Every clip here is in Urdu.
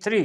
3।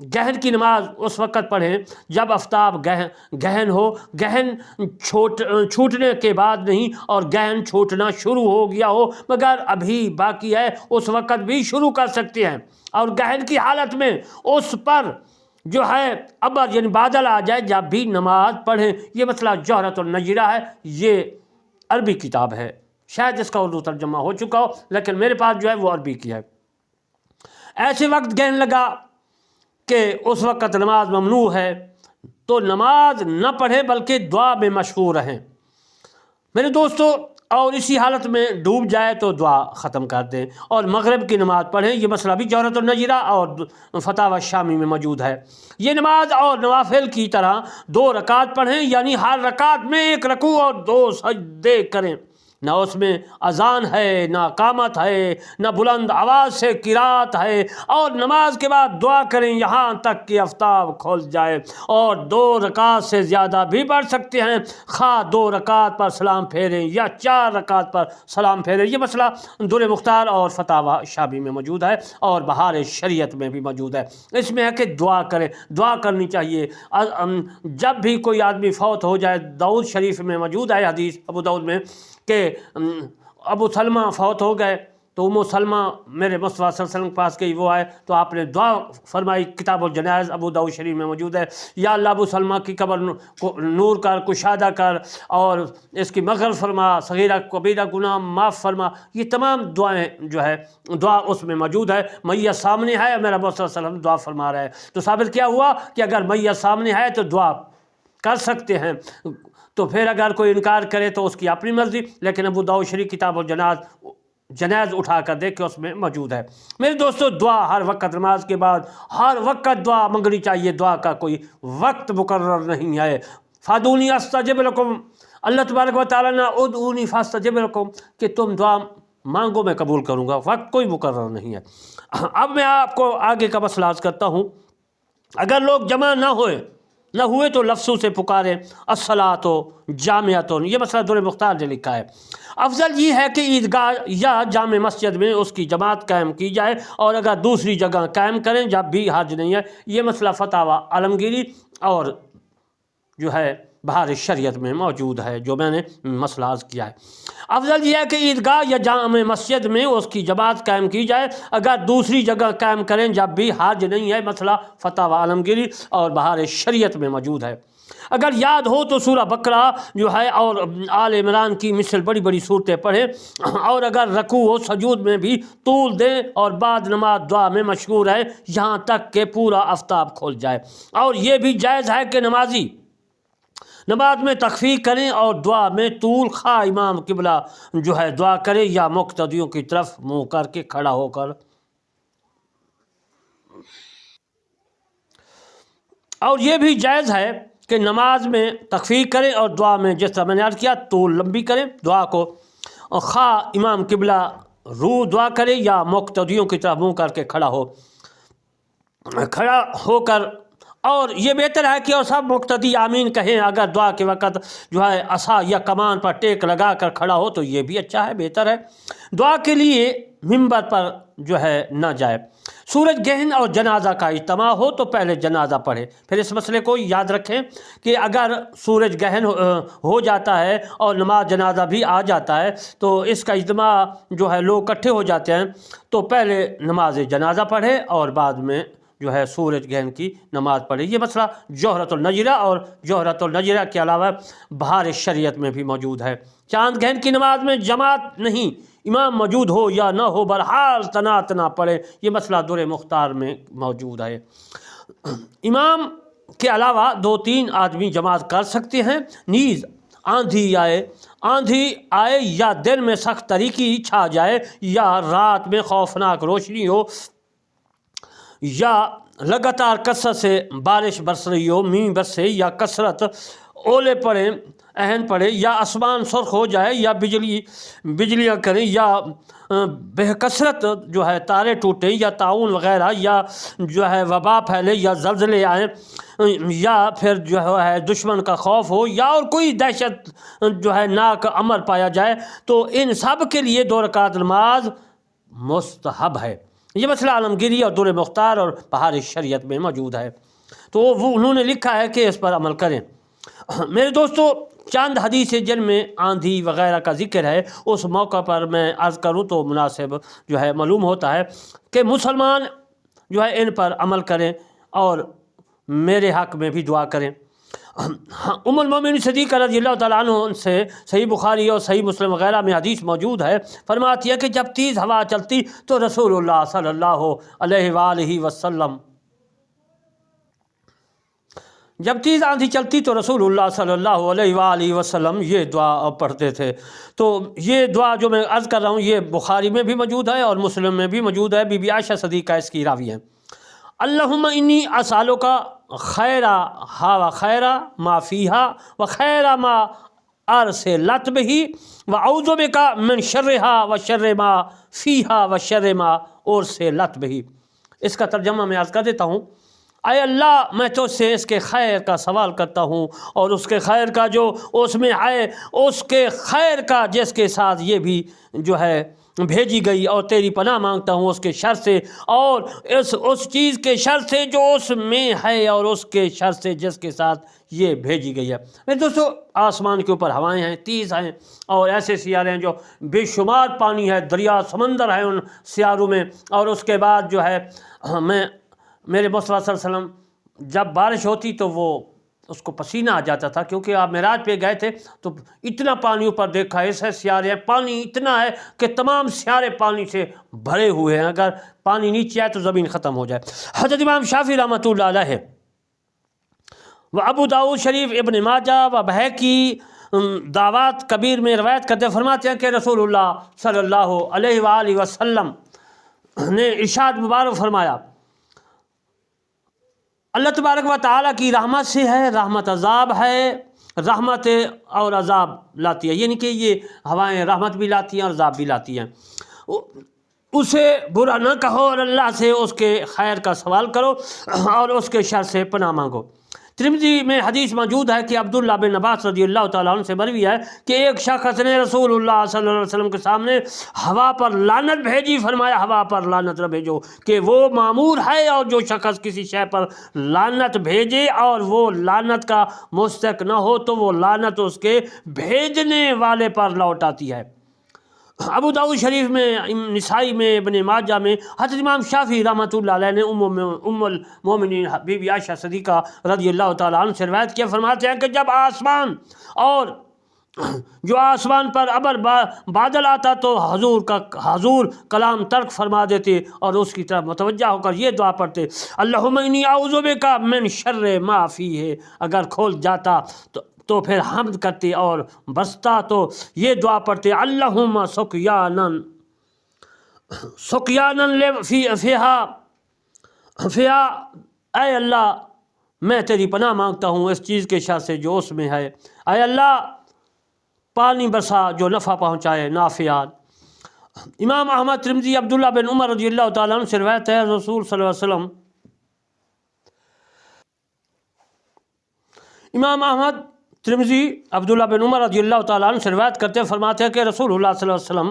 گہن کی نماز اس وقت پڑھیں جب آفتاب گہن ہو، گہن چھوٹنے کے بعد نہیں، اور گہن چھوٹنا شروع ہو گیا ہو مگر ابھی باقی ہے، اس وقت بھی شروع کر سکتے ہیں۔ اور گہن کی حالت میں اس پر جو ہے ابر یعنی بادل آ جائے جب بھی نماز پڑھیں۔ یہ مسئلہ جوہرۃ النجرہ ہے، یہ عربی کتاب ہے، شاید اس کا اردو ترجمہ ہو چکا ہو لیکن میرے پاس جو ہے وہ عربی کی ہے۔ ایسے وقت گہن لگا کہ اس وقت نماز ممنوع ہے تو نماز نہ پڑھیں بلکہ دعا میں مشغول رہیں میرے دوستو، اور اسی حالت میں ڈوب جائے تو دعا ختم کر دیں اور مغرب کی نماز پڑھیں۔ یہ مسئلہ بھی جوہرۃ النجرہ اور فتاوی شامی میں موجود ہے۔ یہ نماز اور نوافل کی طرح 2 رکعت پڑھیں، یعنی ہر رکعت میں 1 رکوع اور 2 سجدے کریں۔ نہ اس میں اذان ہے، نہ اقامت ہے، نہ بلند آواز سے قرات ہے، اور نماز کے بعد دعا کریں یہاں تک کہ آفتاب کھل جائے، اور 2 رکعت سے زیادہ بھی پڑھ سکتے ہیں، خواہ 2 رکعت پر سلام پھیریں یا 4 رکعت پر سلام پھیریں۔ یہ مسئلہ در مختار اور فتاوی شامی میں موجود ہے اور بہار شریعت میں بھی موجود ہے۔ اس میں ہے کہ دعا کریں، دعا کرنی چاہیے جب بھی کوئی آدمی فوت ہو جائے۔ داؤد شریف میں موجود ہے حدیث ابو داؤد میں کہ ابو سلمہ فوت ہو گئے تو ام سلمہ میرے مصطفیٰ صلی اللہ علیہ وسلم کے پاس گئی، وہ آئے تو آپ نے دعا فرمائی، کتاب الجنائز ابو داؤد شریف میں موجود ہے، یا اللہ ابو سلمہ کی قبر نور کر، کشادہ کر، اور اس کی مغفرت فرما، صغیرہ کبیرہ گناہ معاف فرما۔ یہ تمام دعائیں جو ہے دعا اس میں موجود ہے۔ میت سامنے ہے، میرا مصطفیٰ صلی اللہ علیہ وسلم دعا فرما رہا ہے، تو ثابت کیا ہوا کہ اگر میت سامنے ہے تو دعا کر سکتے ہیں۔ تو پھر اگر کوئی انکار کرے تو اس کی اپنی مرضی، لیکن ابو داؤد شریف کتاب الجنائز اٹھا کر دیکھ کے اس میں موجود ہے۔ میرے دوستو، دعا ہر وقت نماز کے بعد ہر وقت دعا منگنی چاہیے، دعا کا کوئی وقت مقرر نہیں ہے۔ فادونی استجب لکم، اللہ تبارک و تعالیٰ نے ادعونی فاستجب لکم کہ تم دعا مانگو میں قبول کروں گا، وقت کوئی مقرر نہیں ہے۔ اب میں آپ کو آگے کا مسئلہ عرض کرتا ہوں۔ اگر لوگ جمع نہ ہوئے تو لفظوں سے پکاریں الصلاۃ جامعۃ، یہ مسئلہ در مختار نے لکھا ہے۔ افضل یہ ہے کہ عیدگاہ یا جامع مسجد میں اس کی جماعت قائم کی جائے، اور اگر دوسری جگہ قائم کریں جب بھی حرج نہیں ہے۔ یہ مسئلہ فتاوی عالمگیری اور جو ہے بہار شریعت میں موجود ہے، جو میں نے مسئلہ عرض کیا ہے۔ افضل یہ ہے کہ عیدگاہ یا جامع مسجد میں اس کی جماعت قائم کی جائے، اگر دوسری جگہ قائم کریں جب بھی حرج نہیں ہے۔ مسئلہ فتاوی عالمگیری اور بہار شریعت میں موجود ہے۔ اگر یاد ہو تو سورہ بقرہ جو ہے اور آل عمران کی مثل بڑی بڑی صورتیں پڑھیں، اور اگر رکوع و سجود میں بھی طول دیں اور بعد نماز دعا میں مشغول رہیں یہاں تک کہ پورا آفتاب کھل جائے۔ اور یہ بھی جائز ہے کہ نمازی نماز میں تخفیف کریں اور دعا میں طول، خواہ امام قبلہ جو ہے دعا کرے یا مقتدیوں کی طرف منہ کر کے کھڑا ہو کر۔ اور یہ بھی جائز ہے کہ نماز میں تخفیف کریں اور دعا میں جس طرح میں نے عرض کیا طول لمبی کریں دعا کو، اور خواہ امام قبلہ رو دعا کرے یا مقتدیوں کی طرف منہ کر کے کھڑا ہو کر۔ اور یہ بہتر ہے کہ اور سب مقتدی آمین کہیں، اگر دعا کے وقت جو ہے عصا یا کمان پر ٹیک لگا کر کھڑا ہو تو یہ بھی اچھا ہے، بہتر ہے۔ دعا کے لیے منبر پر جو ہے نہ جائے۔ سورج گہن اور جنازہ کا اجتماع ہو تو پہلے جنازہ پڑھے۔ پھر اس مسئلے کو یاد رکھیں کہ اگر سورج گہن ہو جاتا ہے اور نماز جنازہ بھی آ جاتا ہے تو اس کا اجتماع جو ہے لوگ اکٹھے ہو جاتے ہیں، تو پہلے نماز جنازہ پڑھے اور بعد میں جو ہے سورج گہن کی نماز پڑھے۔ یہ مسئلہ جوہرۃ النجرہ اور جوہرۃ النجرہ کے علاوہ بہار شریعت میں بھی موجود ہے۔ چاند گہن کی نماز میں جماعت نہیں، امام موجود ہو یا نہ ہو بہرحال تنا پڑھے۔ یہ مسئلہ در مختار میں موجود ہے۔ امام کے علاوہ 2-3 آدمی جماعت کر سکتے ہیں، نیز آندھی آئے یا دن میں سخت تاریکی چھا جائے یا رات میں خوفناک روشنی ہو یا لگاتار کثرت سے بارش برس رہی ہو، مینہ برسے یا کثرت اولے پڑیں، اہن پڑے، یا آسمان سرخ ہو جائے یا بجلیاں کریں یا بے کثرت جو ہے تارے ٹوٹیں یا طاعون وغیرہ یا جو ہے وبا پھیلے یا زلزلے آئیں یا پھر جو ہے دشمن کا خوف ہو یا اور کوئی دہشت جو ہے ناک امر پایا جائے، تو ان سب کے لیے 2 رکعت نماز مستحب ہے۔ یہ مسئلہ عالمگیری اور در مختار اور بہار شریعت میں موجود ہے، تو وہ انہوں نے لکھا ہے کہ اس پر عمل کریں۔ میرے دوستو، چند حدیثیں جن میں آندھی وغیرہ کا ذکر ہے، اس موقع پر میں عرض کروں تو مناسب جو ہے معلوم ہوتا ہے کہ مسلمان جو ہے ان پر عمل کریں اور میرے حق میں بھی دعا کریں۔ ام المومنین صدیقہ رضی اللہ تعالیٰ عنہ سے صحیح بخاری اور صحیح مسلم وغیرہ میں حدیث موجود ہے، فرماتی ہے کہ جب تیز ہوا چلتی تو رسول اللہ صلی اللہ علیہ وآلہ وسلم جب تیز آندھی چلتی تو رسول اللہ صلی اللہ علیہ وآلہ وسلم یہ دعا پڑھتے تھے۔ تو یہ دعا جو میں عرض کر رہا ہوں یہ بخاری میں بھی موجود ہے اور مسلم میں بھی موجود ہے، بی بی عائشہ صدیقہ اس کی راوی ہیں۔ اللہم انی اسالک خیرہا و خیر ما فیہا و خیر ما ارسلت بہ و اعوذ بک من شرہا و شر ما فیہا و شر ما ارسلت بہ۔ اس کا ترجمہ میں عرض کر دیتا ہوں۔ اے اللہ، میں تو سے اس کے خیر کا سوال کرتا ہوں اور اس کے خیر کا جو اس میں ہے، اس کے خیر کا جس کے ساتھ یہ بھی جو ہے بھیجی گئی، اور تیری پناہ مانگتا ہوں اس کے شر سے اور اس چیز کے شر سے جو اس میں ہے اور اس کے شر سے جس کے ساتھ یہ بھیجی گئی ہے۔ میرے دوستو، آسمان کے اوپر ہوائیں ہیں، تیز ہیں، اور ایسے سیارے ہیں جو بے شمار پانی ہے، دریا سمندر ہے ان سیاروں میں، اور اس کے بعد جو ہے میرے مصطفیٰ صلی اللہ علیہ وسلم جب بارش ہوتی تو وہ اس کو پسینہ آ جاتا تھا، کیونکہ آپ معراج پہ گئے تھے تو اتنا پانی اوپر دیکھا، ایسے سیارے ہیں، پانی اتنا ہے کہ تمام سیارے پانی سے بھرے ہوئے ہیں، اگر پانی نیچے آئے تو زمین ختم ہو جائے۔ حضرت امام شافعی رحمۃ اللہ علیہ و ابو داؤد شریف، ابن ماجہ و بہقی دعوات کبیر میں روایت کرتے فرماتے ہیں کہ رسول اللہ صلی اللہ علیہ وآلہ وسلم نے ارشاد مبارک فرمایا، اللہ تبارک و تعالیٰ کی رحمت سے ہے، رحمت عذاب ہے، رحمت اور عذاب لاتی ہے، یعنی کہ یہ ہوائیں رحمت بھی لاتی ہیں اور عذاب بھی لاتی ہیں۔ اسے برا نہ کہو اور اللہ سے اس کے خیر کا سوال کرو اور اس کے شر سے پناہ مانگو۔ ترمذی میں حدیث موجود ہے کہ عبداللہ بن عباس رضی اللہ تعالیٰ عنہ سے مروی ہے کہ ایک شخص نے رسول اللہ صلی اللہ علیہ وسلم کے سامنے ہوا پر لعنت بھیجی، فرمایا ہوا پر لعنت نہ بھیجو، کہ وہ مامور ہے اور جو شخص کسی شے پر لعنت بھیجے اور وہ لعنت کا مستحق نہ ہو تو وہ لعنت اس کے بھیجنے والے پر لوٹ آتی ہے۔ ابو داؤد شریف میں، نسائی میں، ابن ماجہ میں حضرت امام شافعی رحمۃ اللہ علیہ نے ام المومنین بی بی عائشہ صدیقہ رضی اللہ تعالیٰ عنہ سے روایت کیا، فرماتے ہیں کہ جب آسمان پر ابر بادل آتا تو حضور کلام ترک فرما دیتے اور اس کی طرف متوجہ ہو کر یہ دعا پڑھتے، اللہم انی اعوذ بک من شر ما فیہ۔ اگر کھول جاتا تو پھر حمد کرتے اور برستا تو یہ دعا پڑھتے، اللہم سقیانن فیہا، اے اللہ میں تیری پناہ مانگتا ہوں اس چیز کے شر سے جو اس میں ہے، اے اللہ پانی برسا جو نفع پہنچائے، نافعات۔ امام احمد، ترمذی، عبداللہ بن عمر رضی اللہ تعالیٰ عنہ سے روایت ہے، رسول صلی اللہ علیہ وسلم، امام احمد، ترمذی، عبداللہ بن عمر رضی اللہ تعالیٰ عنہ سے روایت کرتے فرماتے ہیں کہ رسول اللہ صلی اللہ علیہ وسلم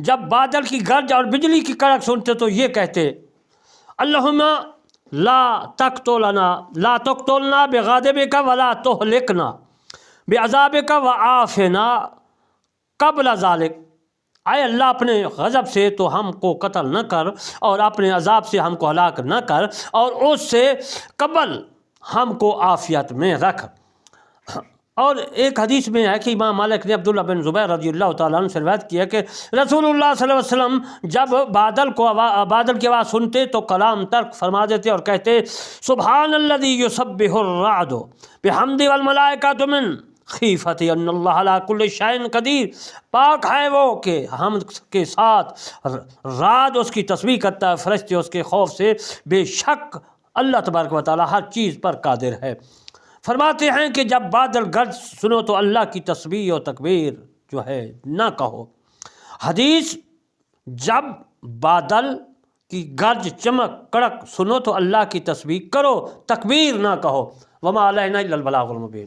جب بادل کی گرج اور بجلی کی کڑک سنتے تو یہ کہتے، اللہم لا تقتلنا بغضبک ولا تہلکنا بعذابک وعافنا قبل ذلک۔ اے اللہ اپنے غضب سے تو ہم کو قتل نہ کر اور اپنے عذاب سے ہم کو ہلاک نہ کر اور اس سے قبل ہم کو عافیت میں رکھ۔ اور ایک حدیث میں ہے کہ امام مالک نے عبداللہ بن زبیر رضی اللہ تعالیٰ عنہ سے روایت کیا کہ رسول اللہ صلی اللہ علیہ وسلم جب بادل کی آواز سنتے تو کلام ترک فرما دیتے اور کہتے، سبحان الذی یسبح الرعد بحمد والملائکۃ من خیفت ان اللہ علی کل شیء قدیر۔ پاک ہے وہ کہ حمد کے ساتھ رعد اس کی تسبیح کرتا ہے، فرشتے اس کے خوف سے، بے شک اللہ تبارک و تعالی ہر چیز پر قادر ہے۔ فرماتے ہیں کہ جب بادل گرج سنو تو اللہ کی تسبیح و تکبیر جو ہے نہ کہو۔ حدیث، جب بادل کی گرج چمک کڑک سنو تو اللہ کی تسبیح کرو، تکبیر نہ کہو۔ وما علینا الا البلاغ المبین۔